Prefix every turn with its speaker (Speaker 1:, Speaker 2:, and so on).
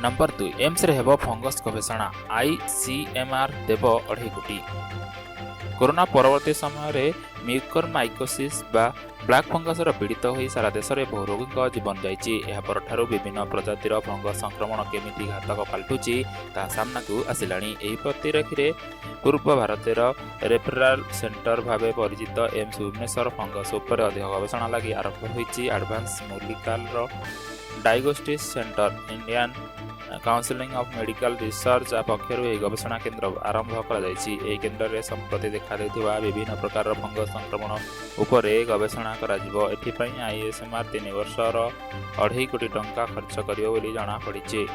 Speaker 1: Number 2 AIIMS रे हेब fungus गवेषणा ICMR देव 2.5 कोटी। कोरोना परवर्ती समय म्यूकर माइकोसिस बा ब्लैक फंगस पीड़ित हो सारा देश में बहु रोगी जीवन जाइए। विभिन्न प्रजातिर फंगस संक्रमण केमिति घातक पाल्टुची ता सामना को आसिलानी। एही प्रतिरक्षी पूर्व भारतर रेफराल सेंटर भाव परिचित एम्स भुवनेश्वर फंगस उपर अधिक गवेषणा लगी आरंभ होईची। Advance molecular diagnostics centre Indian council of medical research पक्षर यह गवेषणा केन्द्र आरंभ कर केन्द्र में संप्रति देखा विभिन्न प्रकार फंगस संक्रमण उपरे गवेषणा आईएसएमआर 3 वर्षर 2.5 कोटी टंका खर्च करियो बोली जଣା पड़िछि।